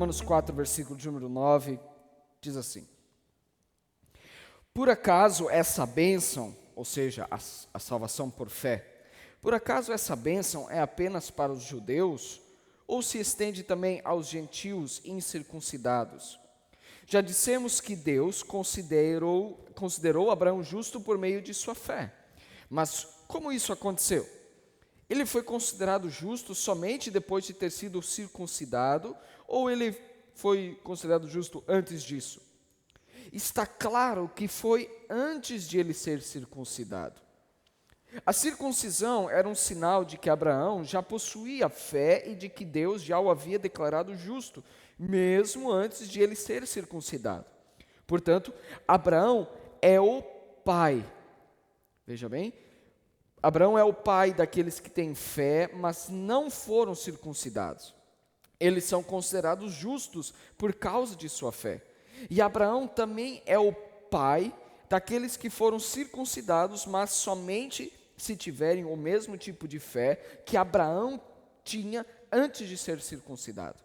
Romanos 4, versículo de número 9, diz assim: por acaso essa bênção, ou seja, a salvação por fé, por acaso essa bênção é apenas para os judeus, ou se estende também aos gentios incircuncidados? Já dissemos que Deus considerou Abraão justo por meio de sua fé. Mas como isso aconteceu? Ele foi considerado justo somente depois de ter sido circuncidado, ou ele foi considerado justo antes disso? Está claro que foi antes de ele ser circuncidado. A circuncisão era um sinal de que Abraão já possuía fé e de que Deus já o havia declarado justo, mesmo antes de ele ser circuncidado. Portanto, Abraão é o pai. Veja bem, Abraão é o pai daqueles que têm fé, mas não foram circuncidados. Eles são considerados justos por causa de sua fé. E Abraão também é o pai daqueles que foram circuncidados, mas somente se tiverem o mesmo tipo de fé que Abraão tinha antes de ser circuncidado.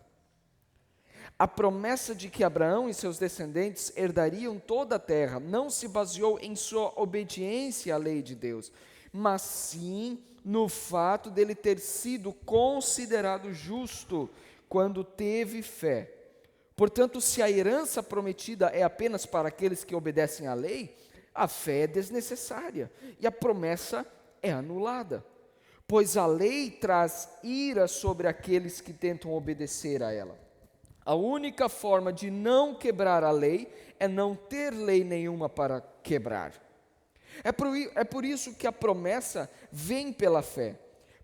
A promessa de que Abraão e seus descendentes herdariam toda a terra não se baseou em sua obediência à lei de Deus, mas sim no fato dele ter sido considerado justo quando teve fé. Portanto, se a herança prometida é apenas para aqueles que obedecem à lei, a fé é desnecessária e a promessa é anulada, pois a lei traz ira sobre aqueles que tentam obedecer a ela. A única forma de não quebrar a lei é não ter lei nenhuma para quebrar. É por isso que a promessa vem pela fé,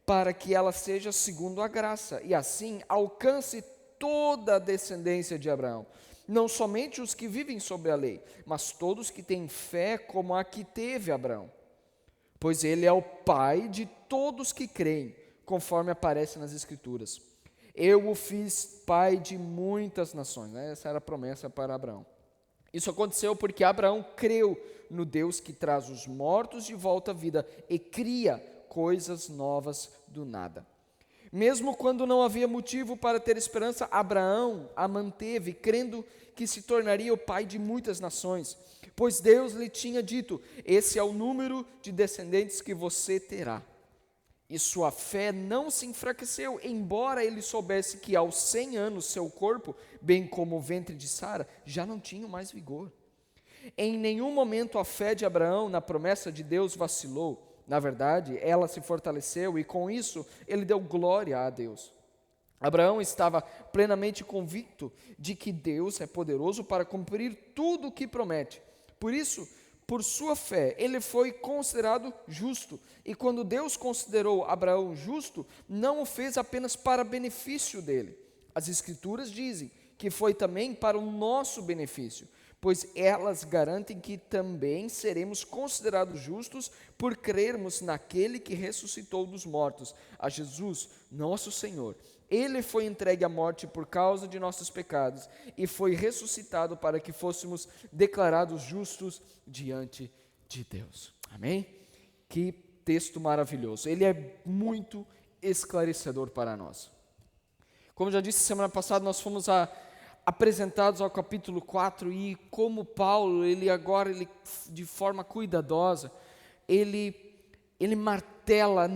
para que ela seja segundo a graça, e assim alcance toda a descendência de Abraão, não somente os que vivem sob a lei, mas todos que têm fé como a que teve Abraão, pois ele é o pai de todos que creem, conforme aparece nas Escrituras. Eu o fiz pai de muitas nações. Essa era a promessa para Abraão. Isso aconteceu porque Abraão creu no Deus que traz os mortos de volta à vida e cria coisas novas do nada. Mesmo quando não havia motivo para ter esperança, Abraão a manteve, crendo que se tornaria o pai de muitas nações, pois Deus lhe tinha dito: esse é o número de descendentes que você terá. E sua fé não se enfraqueceu, embora ele soubesse que aos 100 anos seu corpo, bem como o ventre de Sara, já não tinham mais vigor. Em nenhum momento a fé de Abraão na promessa de Deus vacilou. Na verdade, ela se fortaleceu e com isso ele deu glória a Deus. Abraão estava plenamente convicto de que Deus é poderoso para cumprir tudo o que promete. Por isso, por sua fé, ele foi considerado justo. E quando Deus considerou Abraão justo, não o fez apenas para benefício dele. As Escrituras dizem que foi também para o nosso benefício, pois elas garantem que também seremos considerados justos por crermos naquele que ressuscitou dos mortos, a Jesus, nosso Senhor. Ele foi entregue à morte por causa de nossos pecados e foi ressuscitado para que fôssemos declarados justos diante de Deus. Amém? Que texto maravilhoso. Ele é muito esclarecedor para nós. Como já disse semana passada, nós fomos apresentados ao capítulo 4 e como Paulo, ele de forma cuidadosa, ele martela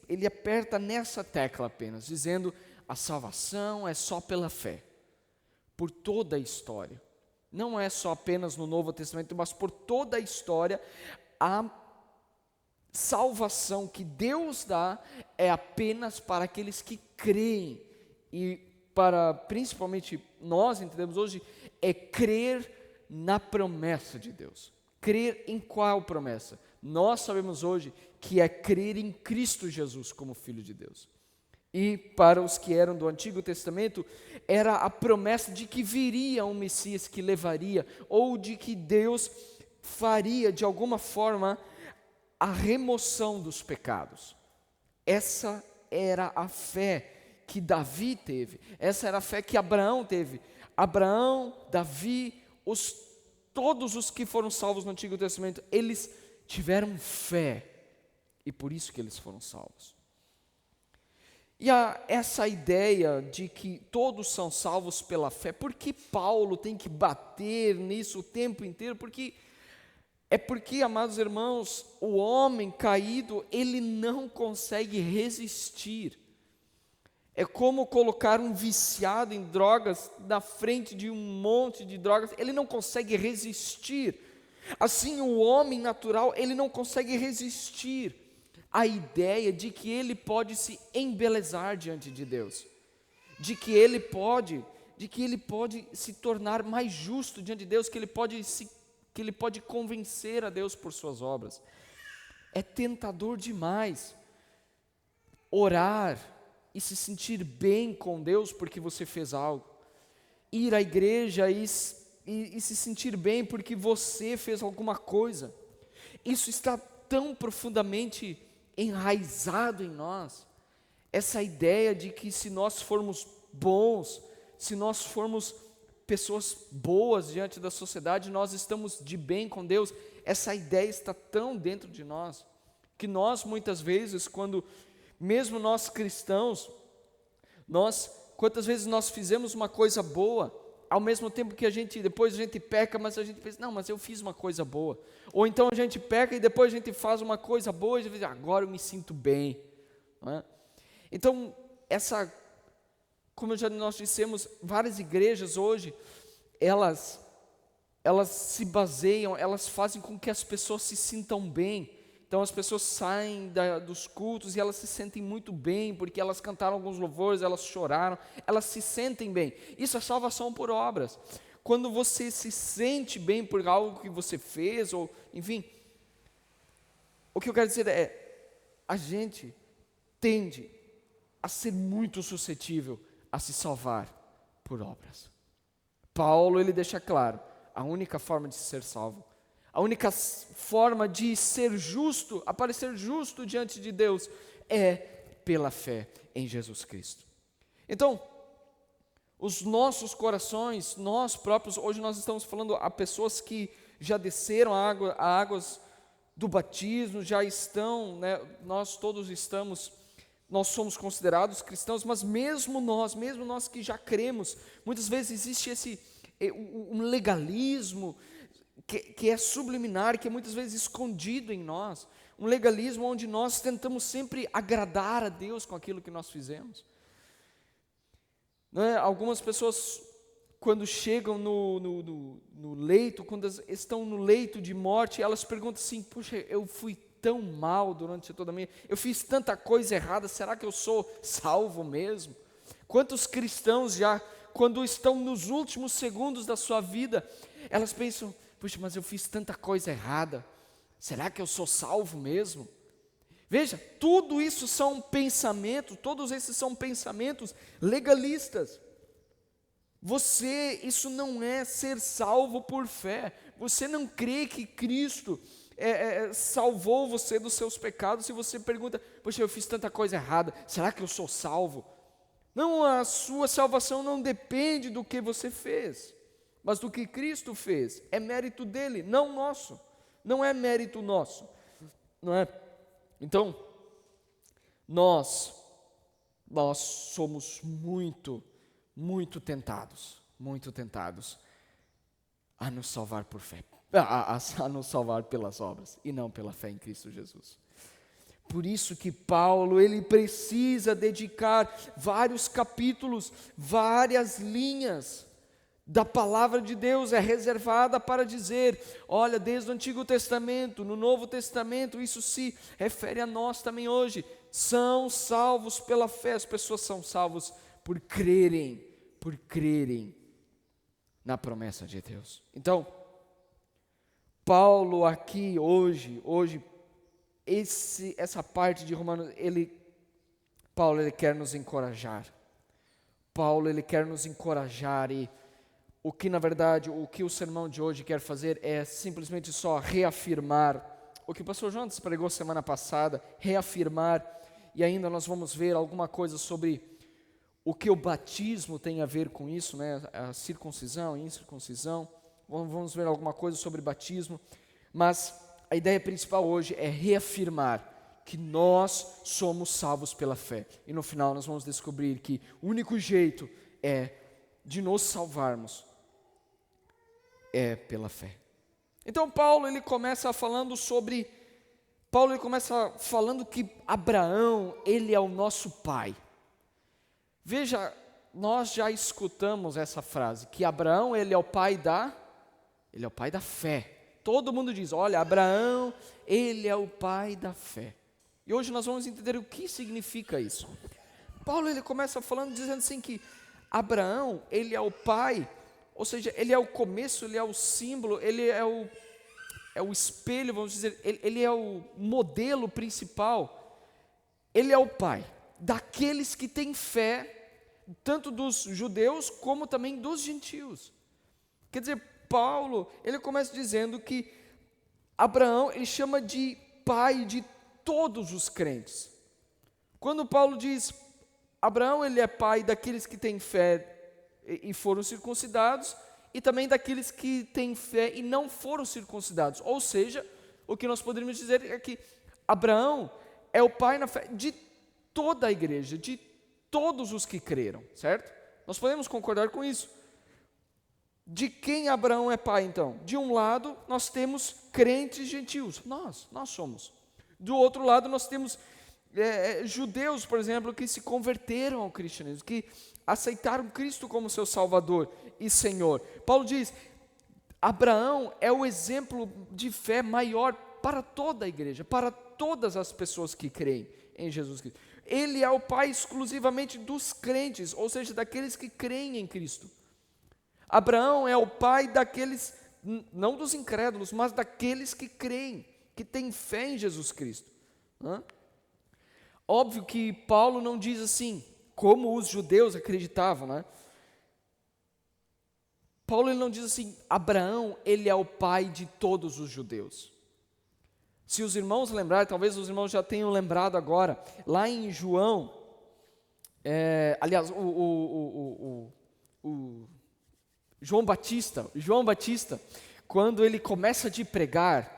ele aperta nessa tecla apenas, dizendo: a salvação é só pela fé, por toda a história. Não é só apenas no Novo Testamento, mas por toda a história, a salvação que Deus dá é apenas para aqueles que creem. E para, principalmente nós entendemos hoje, é crer na promessa de Deus. Crer em qual promessa? Nós sabemos hoje que é crer em Cristo Jesus como Filho de Deus. E para os que eram do Antigo Testamento, era a promessa de que viria um Messias que levaria, ou de que Deus faria de alguma forma a remoção dos pecados. Essa era a fé que Davi teve, essa era a fé que Abraão teve. Abraão, Davi, todos os que foram salvos no Antigo Testamento, eles tiveram fé, e por isso que eles foram salvos. E há essa ideia de que todos são salvos pela fé. Por que Paulo tem que bater nisso o tempo inteiro? Porque, amados irmãos, o homem caído, ele não consegue resistir. É como colocar um viciado em drogas na frente de um monte de drogas, ele não consegue resistir. Assim, o homem natural, ele não consegue resistir à ideia de que ele pode se embelezar diante de Deus, de que ele pode se tornar mais justo diante de Deus, que ele pode convencer a Deus por suas obras. É tentador demais orar e se sentir bem com Deus porque você fez algo, ir à igreja e se sentir bem porque você fez alguma coisa. Isso está tão profundamente enraizado em nós, essa ideia de que se nós formos bons, se nós formos pessoas boas diante da sociedade, nós estamos de bem com Deus. Essa ideia está tão dentro de nós, que nós muitas vezes, mesmo nós cristãos, quantas vezes nós fizemos uma coisa boa, ao mesmo tempo que depois a gente peca, mas a gente pensa, não, mas eu fiz uma coisa boa. Ou então a gente peca e depois a gente faz uma coisa boa e a gente diz, agora eu me sinto bem. Não é? Então, como nós dissemos, várias igrejas hoje, elas se baseiam, elas fazem com que as pessoas se sintam bem. Então as pessoas saem dos cultos e elas se sentem muito bem, porque elas cantaram alguns louvores, elas choraram, elas se sentem bem. Isso é salvação por obras. Quando você se sente bem por algo que você fez, ou enfim, o que eu quero dizer a gente tende a ser muito suscetível a se salvar por obras. Paulo, ele deixa claro, a única forma de ser salvo, a única forma de ser justo, aparecer justo diante de Deus, é pela fé em Jesus Cristo. Então, os nossos corações, nós próprios, hoje nós estamos falando a pessoas que já desceram a águas do batismo, já estão, né, nós somos considerados cristãos, mas mesmo nós que já cremos, muitas vezes existe um legalismo, que é subliminar, que é muitas vezes escondido em nós, um legalismo onde nós tentamos sempre agradar a Deus com aquilo que nós fizemos. Não é? Algumas pessoas, quando chegam no leito, quando estão no leito de morte, elas perguntam assim, puxa, eu fui tão mal durante toda a minha, eu fiz tanta coisa errada, será que eu sou salvo mesmo? Quantos cristãos já, quando estão nos últimos segundos da sua vida, elas pensam, puxa, mas eu fiz tanta coisa errada, será que eu sou salvo mesmo? Veja, tudo isso são pensamentos, todos esses são pensamentos legalistas. Isso não é ser salvo por fé. Você não crê que Cristo salvou você dos seus pecados, e você pergunta, puxa, eu fiz tanta coisa errada, será que eu sou salvo? Não, a sua salvação não depende do que você fez, mas do que Cristo fez. É mérito dele, não nosso. Não é mérito nosso, não é? Então, nós somos muito tentados a nos salvar por fé, a nos salvar pelas obras e não pela fé em Cristo Jesus. Por isso que Paulo, ele precisa dedicar vários capítulos, várias linhas da palavra de Deus é reservada para dizer, olha, desde o Antigo Testamento, no Novo Testamento, isso se refere a nós também hoje, são salvos pela fé, as pessoas são salvos por crerem na promessa de Deus. Então, Paulo aqui hoje, essa parte de Romanos, Paulo ele quer nos encorajar. Paulo ele quer nos encorajar, e o que o sermão de hoje quer fazer é simplesmente só reafirmar o que o pastor Jonas pregou semana passada, reafirmar, e ainda nós vamos ver alguma coisa sobre o que o batismo tem a ver com isso, né? A circuncisão, a incircuncisão, vamos ver alguma coisa sobre batismo, mas a ideia principal hoje é reafirmar que nós somos salvos pela fé. E no final nós vamos descobrir que o único jeito de nos salvarmos é pela fé. Então Paulo ele começa falando que Abraão, ele é o nosso pai. Veja, nós já escutamos essa frase, que Abraão ele é o pai da fé. Todo mundo diz, olha, Abraão, ele é o pai da fé. E hoje nós vamos entender o que significa isso. Paulo ele começa falando, dizendo assim que Abraão, ele é o pai, ou seja, ele é o começo, ele é o símbolo, ele é o espelho, vamos dizer, ele é o modelo principal. Ele é o pai daqueles que têm fé, tanto dos judeus como também dos gentios. Quer dizer, Paulo, ele começa dizendo que Abraão, ele chama de pai de todos os crentes. Quando Paulo diz, Abraão, ele é pai daqueles que têm fé e foram circuncidados, e também daqueles que têm fé e não foram circuncidados. Ou seja, o que nós poderíamos dizer é que Abraão é o pai na fé de toda a igreja, de todos os que creram, certo? Nós podemos concordar com isso. De quem Abraão é pai, então? De um lado, nós temos crentes gentios, nós somos. Do outro lado, nós temos judeus, por exemplo, que se converteram ao cristianismo, que aceitaram Cristo como seu Salvador e Senhor. Paulo diz, Abraão é o exemplo de fé maior para toda a igreja, para todas as pessoas que creem em Jesus Cristo. Ele é o pai exclusivamente dos crentes, ou seja, daqueles que creem em Cristo. Abraão é o pai daqueles, não dos incrédulos, mas daqueles que creem, que têm fé em Jesus Cristo. Óbvio que Paulo não diz assim, como os judeus acreditavam, né? Paulo ele não diz assim, Abraão, ele é o pai de todos os judeus. Se os irmãos lembrarem, talvez os irmãos já tenham lembrado agora, lá em João, aliás, João Batista, quando ele começa de pregar,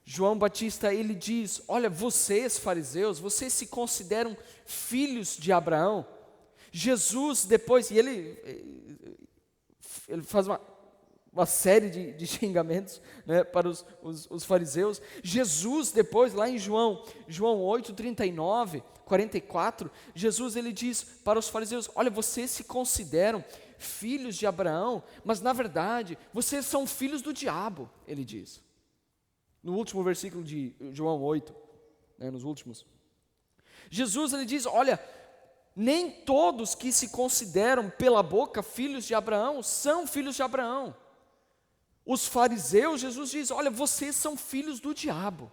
João Batista ele diz, olha, vocês fariseus, vocês se consideram filhos de Abraão. Jesus depois, e ele faz uma série de xingamentos, né, para os fariseus. Jesus depois, lá em João 8, 39, 44, Jesus ele diz para os fariseus, olha, vocês se consideram filhos de Abraão, mas na verdade, vocês são filhos do diabo, ele diz. No último versículo de João 8, né, nos últimos. Jesus ele diz, olha, nem todos que se consideram pela boca filhos de Abraão são filhos de Abraão. Os fariseus, Jesus diz, olha, vocês são filhos do diabo.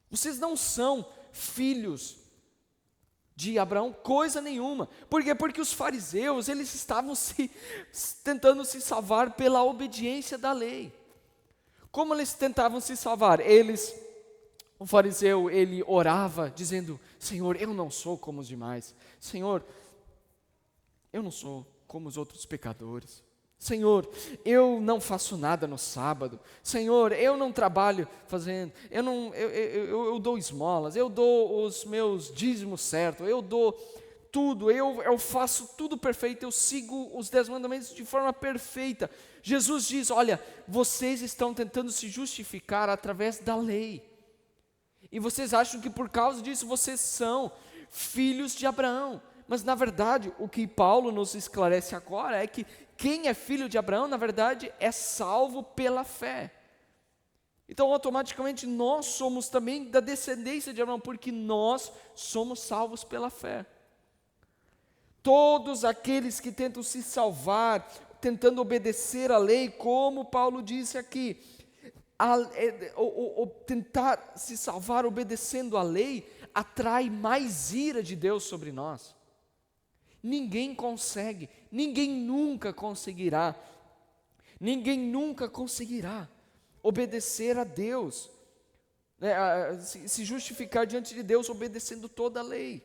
Vocês não são filhos de Abraão, coisa nenhuma. Por quê? Porque os fariseus, eles estavam tentando se salvar pela obediência da lei. Como eles tentavam se salvar? O fariseu, ele orava dizendo, Senhor, eu não sou como os demais. Senhor, eu não sou como os outros pecadores. Senhor, eu não faço nada no sábado. Senhor, eu não trabalho fazendo, eu dou esmolas, eu dou os meus dízimos certos, eu dou tudo, eu faço tudo perfeito, eu sigo os 10 mandamentos de forma perfeita. Jesus diz, olha, vocês estão tentando se justificar através da lei. E vocês acham que por causa disso vocês são filhos de Abraão. Mas na verdade, o que Paulo nos esclarece agora é que quem é filho de Abraão, na verdade, é salvo pela fé. Então, automaticamente, nós somos também da descendência de Abraão, porque nós somos salvos pela fé. Todos aqueles que tentam se salvar, tentando obedecer à lei, como Paulo disse aqui, tentar se salvar obedecendo à lei, atrai mais ira de Deus sobre nós. Ninguém consegue, ninguém nunca conseguirá obedecer a Deus, se justificar diante de Deus obedecendo toda a lei.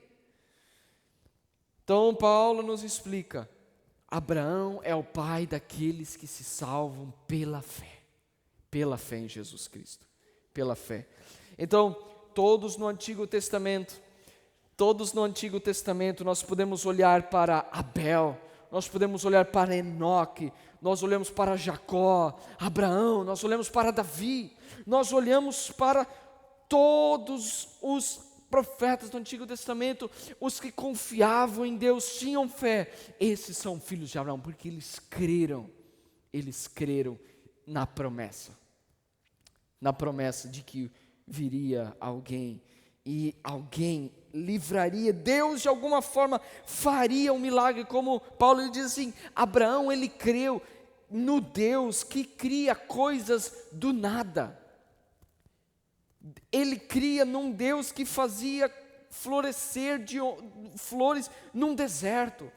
Então Paulo nos explica, Abraão é o pai daqueles que se salvam pela fé em Jesus Cristo, pela fé. Então todos no Antigo Testamento, nós podemos olhar para Abel, nós podemos olhar para Enoque, nós olhamos para Jacó, Abraão, nós olhamos para Davi, nós olhamos para todos os profetas do Antigo Testamento, os que confiavam em Deus, tinham fé. Esses são filhos de Abraão, porque eles creram na promessa de que viria alguém, e alguém livraria, Deus de alguma forma faria um milagre, como Paulo diz assim, Abraão ele creu no Deus que cria coisas do nada, ele cria num Deus que fazia florescer flores num deserto,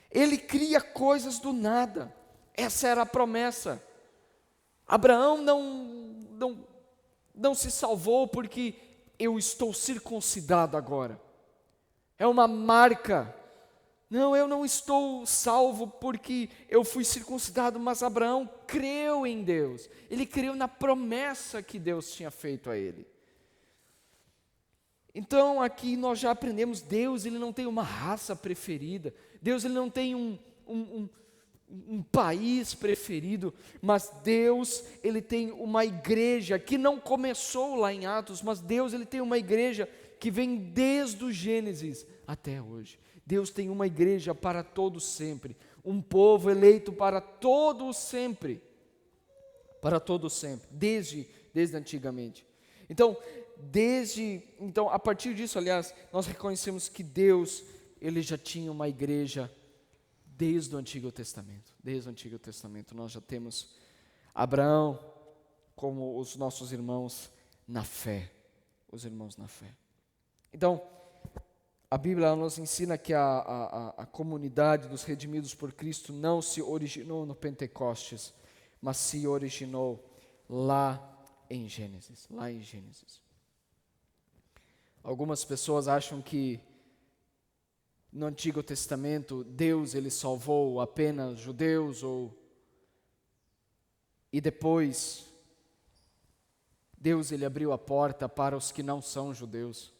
ele cria coisas do nada, essa era a promessa. Abraão não se salvou porque eu estou circuncidado agora, é uma marca. Não, eu não estou salvo porque eu fui circuncidado, mas Abraão creu em Deus, ele creu na promessa que Deus tinha feito a ele. Então aqui nós já aprendemos, Deus ele não tem uma raça preferida, Deus ele não tem um país preferido, mas Deus ele tem uma igreja que não começou lá em Atos, mas Deus ele tem uma igreja que vem desde o Gênesis até hoje. Deus tem uma igreja para todos sempre, um povo eleito para todos sempre, desde antigamente. Então a partir disso, aliás, nós reconhecemos que Deus ele já tinha uma igreja desde o Antigo Testamento. Desde o Antigo Testamento nós já temos Abraão como os nossos irmãos na fé, Então, a Bíblia nos ensina que a comunidade dos redimidos por Cristo não se originou no Pentecostes, mas se originou lá em Gênesis. Algumas pessoas acham que no Antigo Testamento Deus ele salvou apenas judeus e depois Deus ele abriu a porta para os que não são judeus.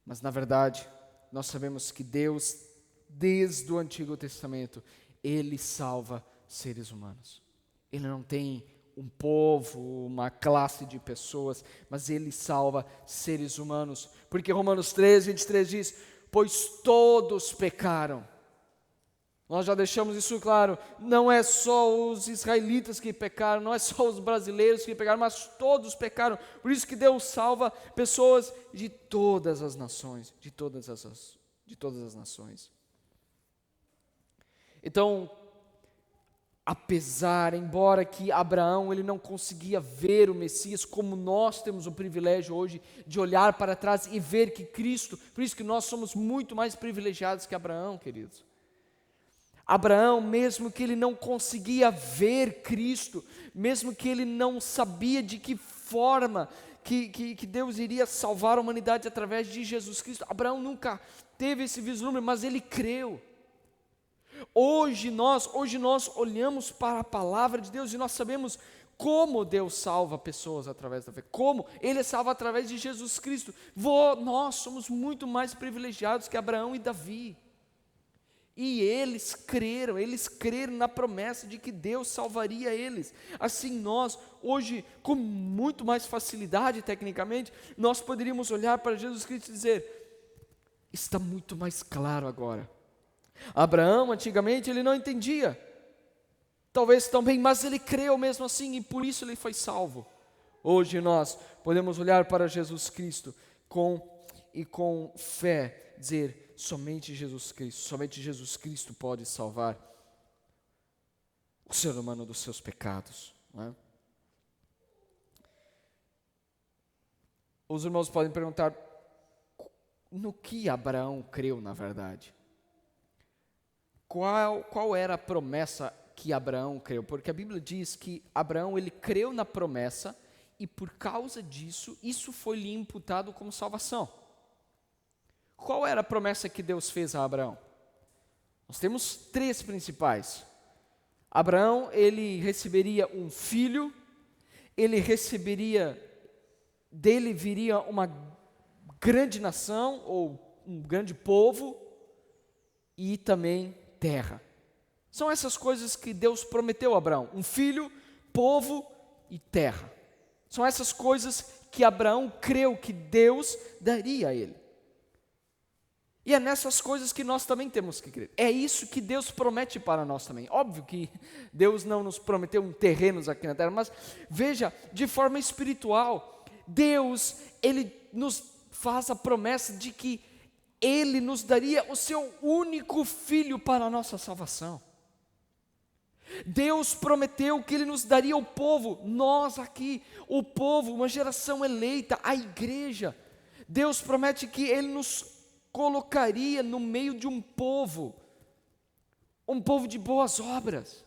Mas na verdade, nós sabemos que Deus, desde o Antigo Testamento, ele salva seres humanos. Ele não tem um povo, uma classe de pessoas, mas ele salva seres humanos. Porque Romanos 3:23 diz: pois todos pecaram. Nós já deixamos isso claro, não é só os israelitas que pecaram, não é só os brasileiros que pecaram, mas todos pecaram. Por isso que Deus salva pessoas de todas as nações, de todas as nações. Então, embora que Abraão ele não conseguia ver o Messias, como nós temos o privilégio hoje de olhar para trás e ver que Cristo, por isso que nós somos muito mais privilegiados que Abraão, queridos. Abraão, mesmo que ele não conseguia ver Cristo, mesmo que ele não sabia de que forma que Deus iria salvar a humanidade através de Jesus Cristo, Abraão nunca teve esse vislumbre, mas ele creu. Hoje nós olhamos para a palavra de Deus e nós sabemos como Deus salva pessoas através da fé, como Ele salva através de Jesus Cristo. Nós somos muito mais privilegiados que Abraão e Davi. E eles creram na promessa de que Deus salvaria eles. Assim nós, hoje, com muito mais facilidade tecnicamente, nós poderíamos olhar para Jesus Cristo e dizer, está muito mais claro agora. Abraão, antigamente, ele não entendia, talvez também, mas ele creu mesmo assim, e por isso ele foi salvo. Hoje nós podemos olhar para Jesus Cristo com fé, dizer, somente Jesus Cristo pode salvar o ser humano dos seus pecados, não é? Os irmãos podem perguntar, no que Abraão creu na verdade? Qual era a promessa que Abraão creu? Porque a Bíblia diz que Abraão ele creu na promessa e por causa disso, isso foi lhe imputado como salvação. Qual era a promessa que Deus fez a Abraão? Nós temos três principais. Abraão ele receberia um filho, ele receberia dele viria uma grande nação, ou um grande povo, e também terra. São essas coisas que Deus prometeu a Abraão: um filho, povo e terra. São essas coisas que Abraão creu que Deus daria a ele. E é nessas coisas que nós também temos que crer. É isso que Deus promete para nós também. Óbvio que Deus não nos prometeu terrenos aqui na terra, mas veja, de forma espiritual, Deus, Ele nos faz a promessa de que Ele nos daria o seu único filho para a nossa salvação. Deus prometeu que Ele nos daria o povo, nós aqui, o povo, uma geração eleita, a igreja. Deus promete que Ele nos colocaria no meio de um povo de boas obras.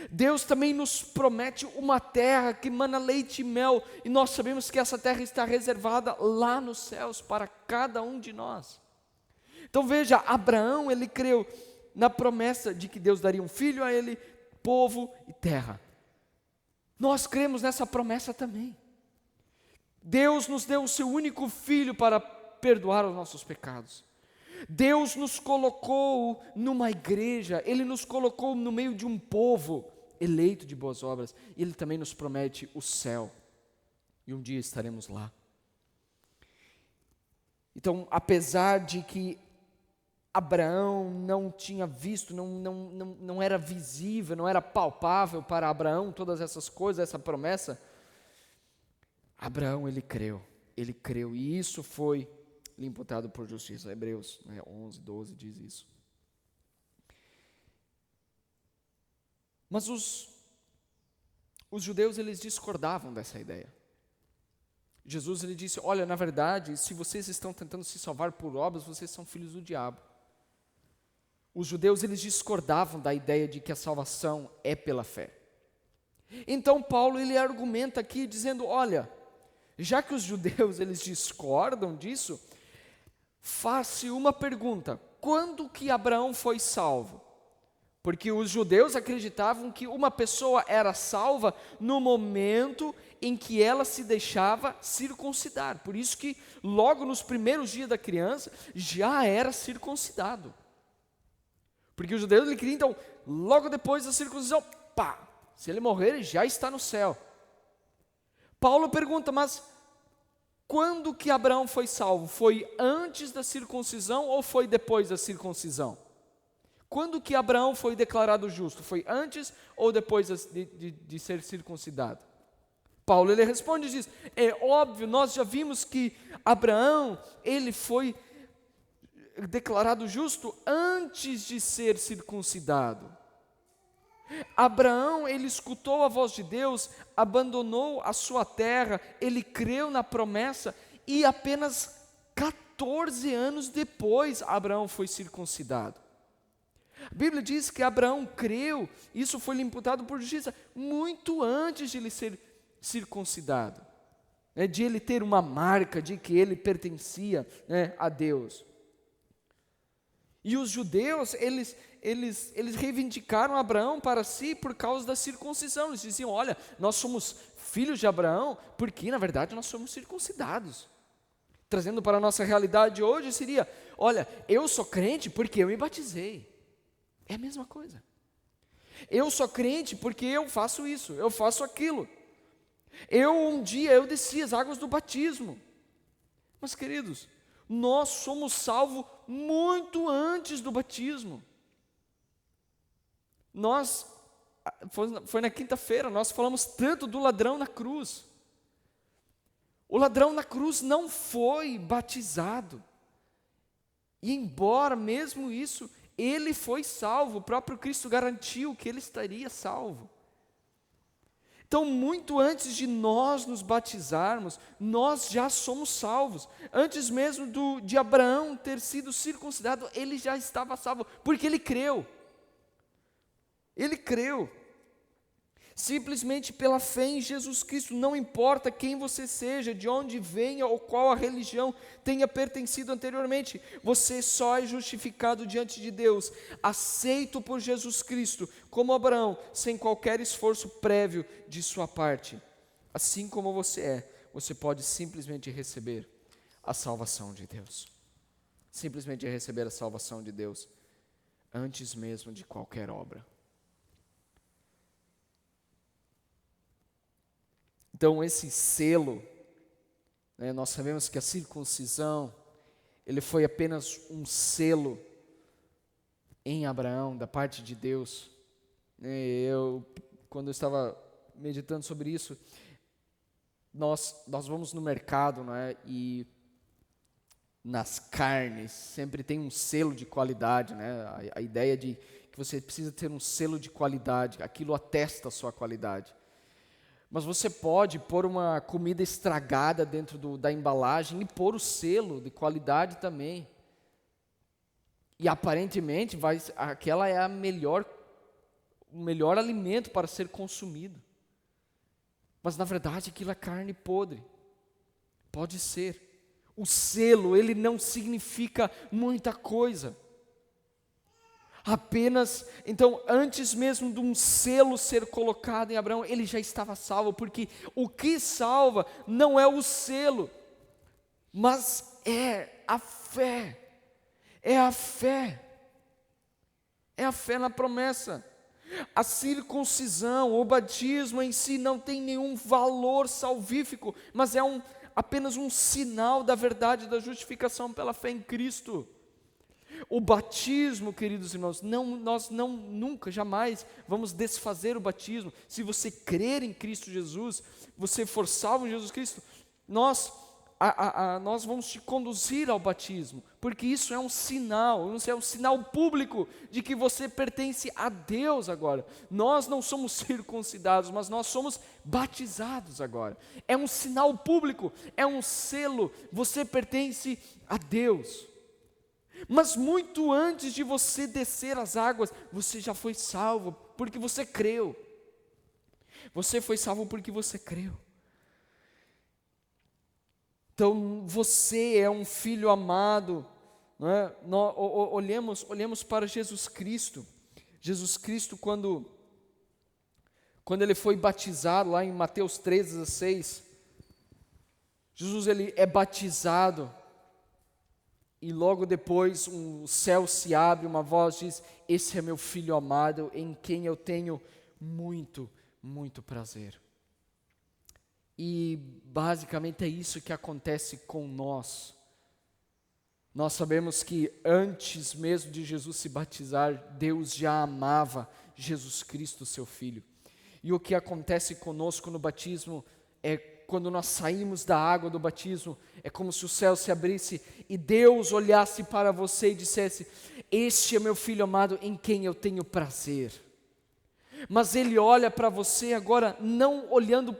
Deus também nos promete uma terra que mana leite e mel, e nós sabemos que essa terra está reservada lá nos céus para cada um de nós. Então veja, Abraão, ele creu na promessa de que Deus daria um filho a ele, povo e terra. Nós cremos nessa promessa também. Deus nos deu o seu único filho para perdoar os nossos pecados. Deus nos colocou numa igreja, Ele nos colocou no meio de um povo eleito de boas obras, e Ele também nos promete o céu, e um dia estaremos lá. Então, apesar de que Abraão não tinha visto, não era visível, não era palpável para Abraão todas essas coisas, essa promessa, Abraão ele creu, e isso foi lhe imputado por justiça. Hebreus 11, 12 diz isso. Mas os judeus, eles discordavam dessa ideia. Jesus, ele disse: olha, na verdade, se vocês estão tentando se salvar por obras, vocês são filhos do diabo. Os judeus, eles discordavam da ideia de que a salvação é pela fé. Então Paulo, ele argumenta aqui dizendo: olha, já que os judeus, eles discordam disso, faz-se uma pergunta: quando que Abraão foi salvo? Porque os judeus acreditavam que uma pessoa era salva no momento em que ela se deixava circuncidar. Por isso que logo nos primeiros dias da criança já era circuncidado. Porque os judeus, ele queriam, então, logo depois da circuncisão, se ele morrer, ele já está no céu. Paulo pergunta: mas quando que Abraão foi salvo? Foi antes da circuncisão ou foi depois da circuncisão? Quando que Abraão foi declarado justo? Foi antes ou depois de ser circuncidado? Paulo, ele responde e diz: é óbvio, nós já vimos que Abraão, ele foi declarado justo antes de ser circuncidado. Abraão, ele escutou a voz de Deus, abandonou a sua terra, ele creu na promessa, e apenas 14 anos depois Abraão foi circuncidado. A Bíblia diz que Abraão creu, isso foi lhe imputado por justiça muito antes de ele ser circuncidado, de ele ter uma marca de que ele pertencia a Deus. E os judeus, eles reivindicaram Abraão para si por causa da circuncisão. Eles diziam: olha, nós somos filhos de Abraão porque na verdade nós somos circuncidados. Trazendo para a nossa realidade hoje seria: olha, eu sou crente porque eu me batizei. É a mesma coisa. Eu sou crente porque eu faço isso, eu faço aquilo. Um dia eu desci as águas do batismo. Mas queridos, nós somos salvos muito antes do batismo. Foi na quinta-feira, nós falamos tanto do ladrão na cruz. O ladrão na cruz não foi batizado. E embora mesmo isso, ele foi salvo, o próprio Cristo garantiu que ele estaria salvo. Então, muito antes de nós nos batizarmos, nós já somos salvos. Antes mesmo de Abraão ter sido circuncidado, ele já estava salvo, porque ele creu. Ele creu. Simplesmente pela fé em Jesus Cristo, não importa quem você seja, de onde venha ou qual a religião tenha pertencido anteriormente, você só é justificado diante de Deus, aceito por Jesus Cristo, como Abraão, sem qualquer esforço prévio de sua parte. Assim como você é, você pode simplesmente receber a salvação de Deus. Simplesmente receber a salvação de Deus, antes mesmo de qualquer obra. Então esse selo, nós sabemos que a circuncisão, ele foi apenas um selo em Abraão, da parte de Deus. Quando eu estava meditando sobre isso, nós vamos no mercado, e nas carnes sempre tem um selo de qualidade, a ideia de que você precisa ter um selo de qualidade, aquilo atesta a sua qualidade. Mas você pode pôr uma comida estragada dentro da embalagem e pôr o selo de qualidade também. E aparentemente aquela é o melhor alimento para ser consumido. Mas na verdade aquilo é carne podre. Pode ser. O selo, ele não significa muita coisa. Então, antes mesmo de um selo ser colocado em Abraão, ele já estava salvo, porque o que salva não é o selo, mas é a fé. É a fé. É a fé na promessa. A circuncisão, o batismo em si não tem nenhum valor salvífico, mas é apenas um sinal da verdade da justificação pela fé em Cristo. O batismo, queridos irmãos, nós nunca, jamais vamos desfazer o batismo. Se você crer em Cristo Jesus, você for salvo em Jesus Cristo, nós vamos te conduzir ao batismo, porque isso é um sinal público de que você pertence a Deus agora. Nós não somos circuncidados, mas nós somos batizados agora. É um sinal público, é um selo, você pertence a Deus. Mas muito antes de você descer as águas, você já foi salvo, porque você creu. Você foi salvo porque você creu. Então, você é um filho amado, olhemos para Jesus Cristo. Jesus Cristo, quando ele foi batizado, lá em Mateus 3,16, Jesus ele é batizado, e logo depois o céu se abre, uma voz diz: esse é meu filho amado, em quem eu tenho muito, muito prazer. E basicamente é isso que acontece com nós. Nós sabemos que antes mesmo de Jesus se batizar, Deus já amava Jesus Cristo, seu Filho. E o que acontece conosco no batismo é quando nós saímos da água do batismo, é como se o céu se abrisse e Deus olhasse para você e dissesse: este é meu filho amado em quem eu tenho prazer. Mas Ele olha para você agora não olhando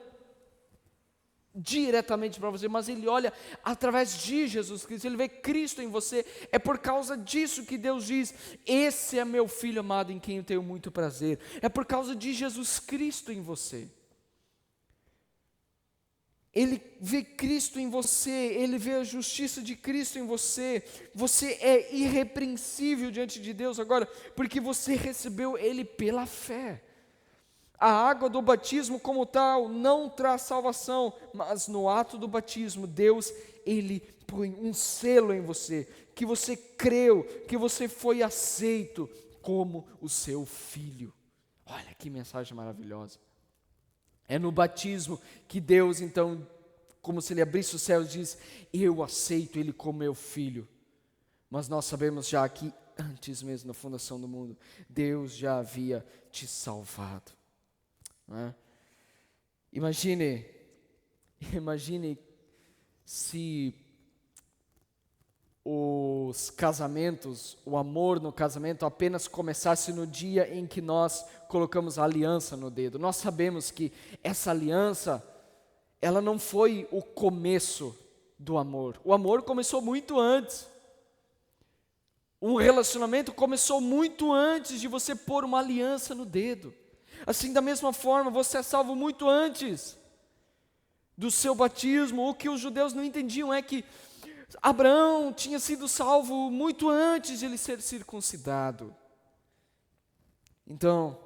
diretamente para você, mas Ele olha através de Jesus Cristo, Ele vê Cristo em você. É por causa disso que Deus diz: esse é meu filho amado em quem eu tenho muito prazer. É por causa de Jesus Cristo em você. Ele vê Cristo em você, Ele vê a justiça de Cristo em você. Você é irrepreensível diante de Deus agora, porque você recebeu Ele pela fé. A água do batismo como tal não traz salvação, mas no ato do batismo, Deus, Ele põe um selo em você, que você creu, que você foi aceito como o seu filho. Olha que mensagem maravilhosa. É no batismo que Deus, então, como se Ele abrisse o céu e diz: eu aceito Ele como meu filho. Mas nós sabemos já que antes mesmo da fundação do mundo, Deus já havia te salvado. Imagine se os casamentos, o amor no casamento apenas começasse no dia em que nós colocamos a aliança no dedo. Nós sabemos que essa aliança, ela não foi o começo do amor. O amor começou muito antes. Um relacionamento começou muito antes de você pôr uma aliança no dedo. Assim, da mesma forma, você é salvo muito antes do seu batismo. O que os judeus não entendiam é que Abraão tinha sido salvo muito antes de ele ser circuncidado. Então,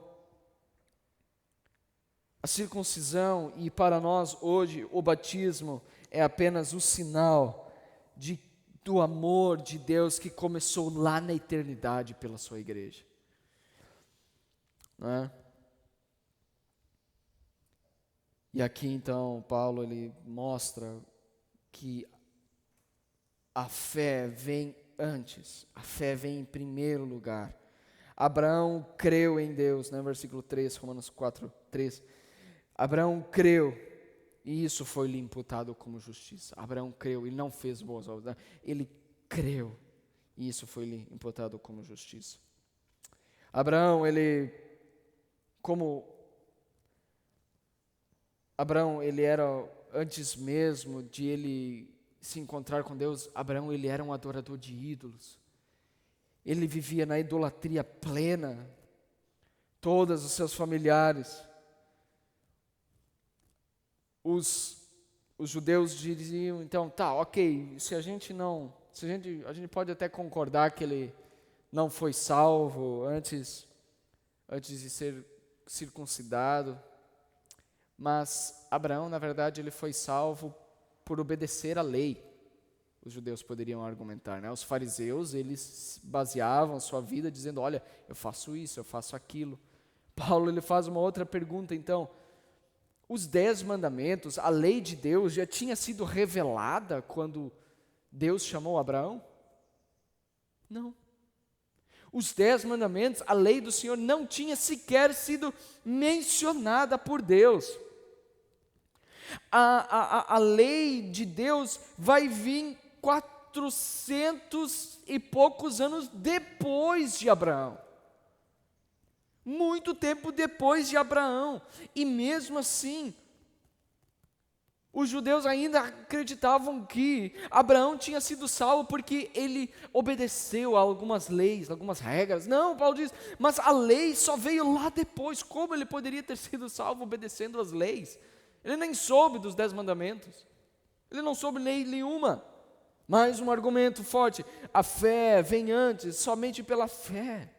A circuncisão, e para nós hoje o batismo, é apenas o sinal do amor de Deus que começou lá na eternidade pela sua igreja. Não é? E aqui então Paulo ele mostra que a fé vem antes, a fé vem em primeiro lugar. Abraão creu em Deus, né? Versículo 3, Romanos 4, 3. Abraão creu, e isso foi lhe imputado como justiça. Abraão creu, ele não fez boas obras, né? Ele creu, e isso foi lhe imputado como justiça. Abraão, ele era, antes mesmo de ele se encontrar com Deus, Abraão, ele era um adorador de ídolos. Ele vivia na idolatria plena, todos os seus familiares. Os judeus diziam, então, tá, ok, a gente pode até concordar que ele não foi salvo antes de ser circuncidado, mas Abraão, na verdade, ele foi salvo por obedecer à lei. Os judeus poderiam argumentar, né? Os fariseus, eles baseavam sua vida dizendo, olha, eu faço isso, eu faço aquilo. Paulo, ele faz uma outra pergunta, então, os 10 mandamentos, a lei de Deus já tinha sido revelada quando Deus chamou Abraão? Não. Os 10 mandamentos, a lei do Senhor não tinha sequer sido mencionada por Deus. A lei de Deus vai vir 400 e poucos anos depois de Abraão. Muito tempo depois de Abraão. E mesmo assim, os judeus ainda acreditavam que Abraão tinha sido salvo porque ele obedeceu a algumas leis, algumas regras. Não, Paulo diz, mas a lei só veio lá depois. Como ele poderia ter sido salvo obedecendo as leis? Ele nem soube dos 10 mandamentos. Ele não soube lei nenhuma. Mais um argumento forte. A fé vem antes, somente pela fé.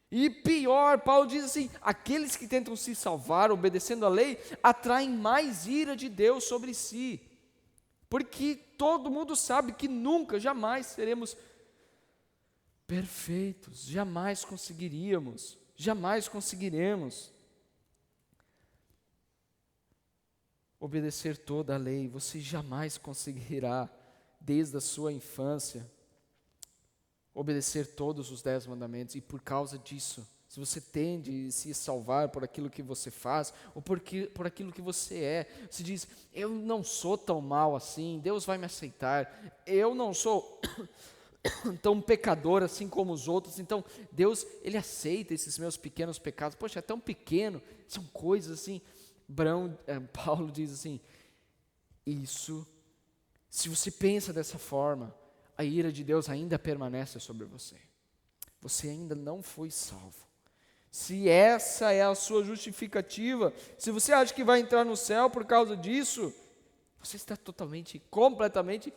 E pior, Paulo diz assim, aqueles que tentam se salvar obedecendo a lei, atraem mais ira de Deus sobre si. Porque todo mundo sabe que nunca, jamais seremos perfeitos. Jamais conseguiremos. Jamais conseguiremos obedecer toda a lei. Você jamais conseguirá, desde a sua infância, obedecer todos os 10 mandamentos. E por causa disso, se você tende a se salvar por aquilo que você faz, ou por aquilo que você é, você diz, eu não sou tão mal assim, Deus vai me aceitar, eu não sou tão pecador assim como os outros, então Deus, Ele aceita esses meus pequenos pecados. Poxa, é tão pequeno, são coisas assim. Paulo diz assim, se você pensa dessa forma, a ira de Deus ainda permanece sobre você. Você ainda não foi salvo. Se essa é a sua justificativa, se você acha que vai entrar no céu por causa disso, você está completamente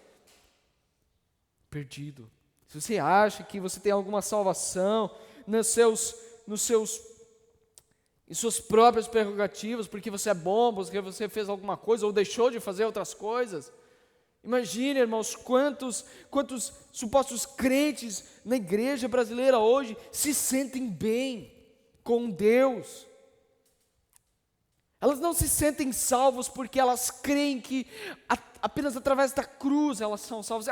perdido. Se você acha que você tem alguma salvação em suas próprias prerrogativas, porque você é bom, porque você fez alguma coisa ou deixou de fazer outras coisas. Imagine, irmãos, quantos supostos crentes na igreja brasileira hoje se sentem bem com Deus. Elas não se sentem salvos porque elas creem que apenas através da cruz elas são salvas.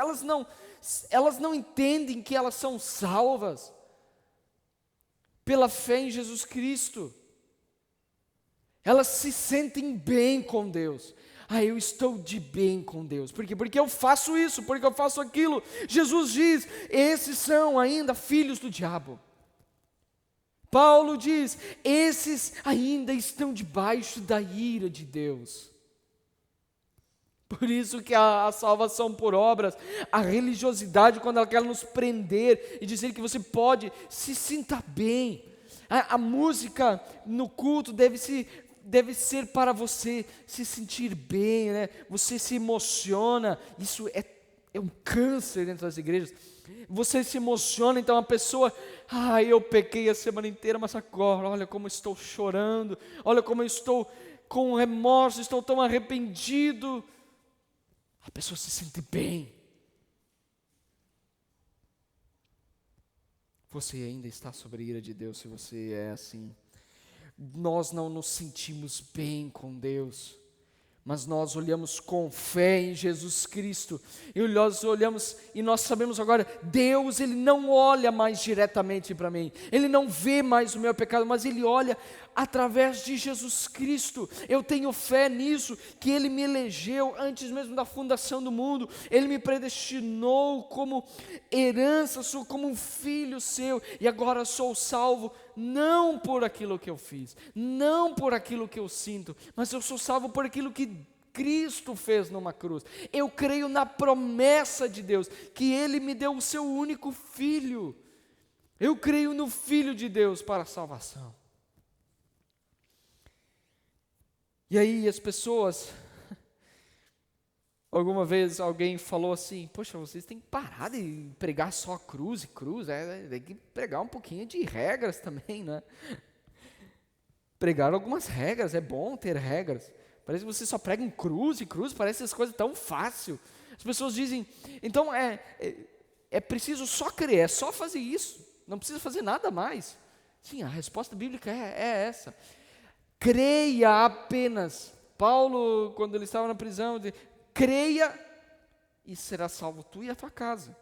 Elas não entendem que elas são salvas pela fé em Jesus Cristo. Elas se sentem bem com Deus. Eu estou de bem com Deus. Por quê? Porque eu faço isso, porque eu faço aquilo. Jesus diz, esses são ainda filhos do diabo. Paulo diz, esses ainda estão debaixo da ira de Deus. Por isso que a salvação por obras, a religiosidade, quando ela quer nos prender e dizer que você pode, se sinta bem. A música no culto deve ser para você se sentir bem, né? Você se emociona, isso é um câncer dentro das igrejas. Você se emociona, então a pessoa, eu pequei a semana inteira, mas agora, olha como estou chorando, olha como eu estou com remorso, estão tão arrependidos, a pessoa se sente bem. Você ainda está sob a ira de Deus se você é assim. Nós não nos sentimos bem com Deus, mas nós olhamos com fé em Jesus Cristo, e nós olhamos e nós sabemos agora, Deus, Ele não olha mais diretamente para mim, Ele não vê mais o meu pecado, mas Ele olha através de Jesus Cristo. Eu tenho fé nisso, que Ele me elegeu antes mesmo da fundação do mundo, Ele me predestinou como herança, sou como um filho seu, e agora sou salvo, não por aquilo que eu fiz, não por aquilo que eu sinto, mas eu sou salvo por aquilo que Cristo fez numa cruz. Eu creio na promessa de Deus, que Ele me deu o seu único Filho. Eu creio no Filho de Deus para a salvação. E aí as pessoas, alguma vez alguém falou assim, poxa, vocês têm que parar de pregar só cruz e cruz, tem que pregar um pouquinho de regras também, né? Pregar algumas regras, é bom ter regras. Parece que você só prega em cruz e cruz, parece essas coisas tão fácil. As pessoas dizem, então é preciso só crer, é só fazer isso, não precisa fazer nada mais. Sim, a resposta bíblica é essa. Creia apenas. Paulo, quando ele estava na prisão, dizia, creia e será salvo tu e a tua casa.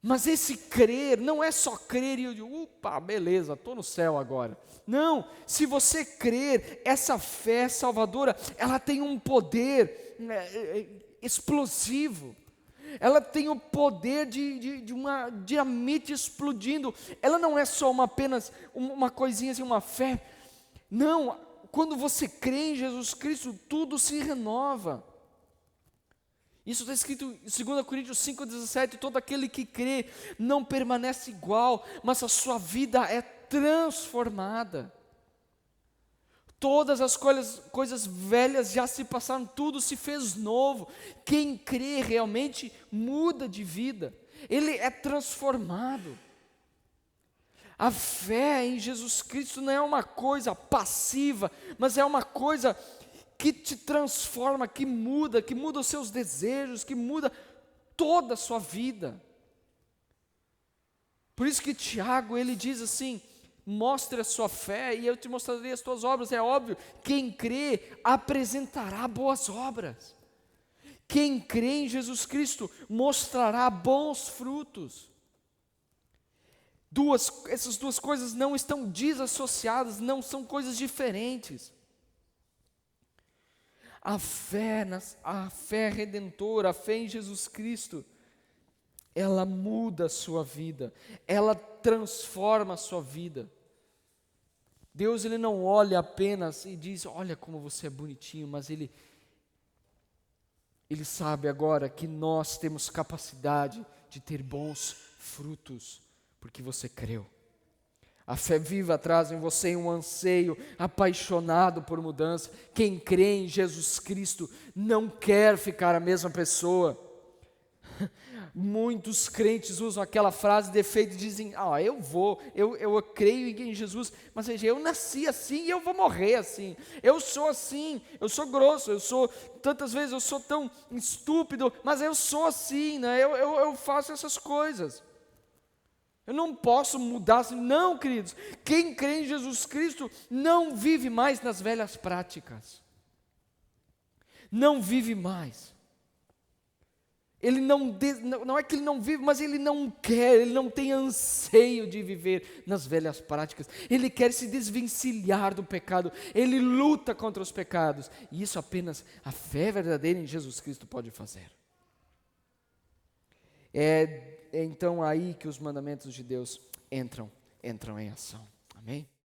Mas esse crer não é só crer e eu digo, opa, beleza, estou no céu agora. Não, se você crer, essa fé salvadora, ela tem um poder explosivo. Ela tem o poder de uma dinamite explodindo. Ela não é só apenas uma coisinha assim, uma fé. Não, quando você crê em Jesus Cristo, tudo se renova. Isso está escrito em 2 Coríntios 5,17, todo aquele que crê não permanece igual, mas a sua vida é transformada. Todas as coisas velhas já se passaram, tudo se fez novo. Quem crê realmente muda de vida, ele é transformado. A fé em Jesus Cristo não é uma coisa passiva, mas é uma coisa que te transforma, que muda os seus desejos, que muda toda a sua vida. Por isso que Tiago, ele diz assim, mostre a sua fé e eu te mostrarei as tuas obras. É óbvio, quem crê apresentará boas obras. Quem crê em Jesus Cristo mostrará bons frutos. Essas duas coisas não estão desassociadas, não são coisas diferentes. A fé redentora, a fé em Jesus Cristo, ela muda a sua vida, ela transforma a sua vida. Deus, ele não olha apenas e diz, olha como você é bonitinho, mas Ele sabe agora que nós temos capacidade de ter bons frutos, porque você creu. A fé viva traz em você um anseio apaixonado por mudança. Quem crê em Jesus Cristo não quer ficar a mesma pessoa. Muitos crentes usam aquela frase de efeito e dizem, eu creio em Jesus, mas veja, eu nasci assim e eu vou morrer assim. Eu sou assim, eu sou grosso, tantas vezes eu sou tão estúpido, mas eu sou assim, né? Eu faço essas coisas. Eu não posso mudar assim. Não, queridos, quem crê em Jesus Cristo não vive mais nas velhas práticas. Não vive mais. Ele não é que ele não vive, mas ele não quer, ele não tem anseio de viver nas velhas práticas. Ele quer se desvencilhar do pecado, ele luta contra os pecados. E isso apenas a fé verdadeira em Jesus Cristo pode fazer. É então aí que os mandamentos de Deus entram em ação. Amém?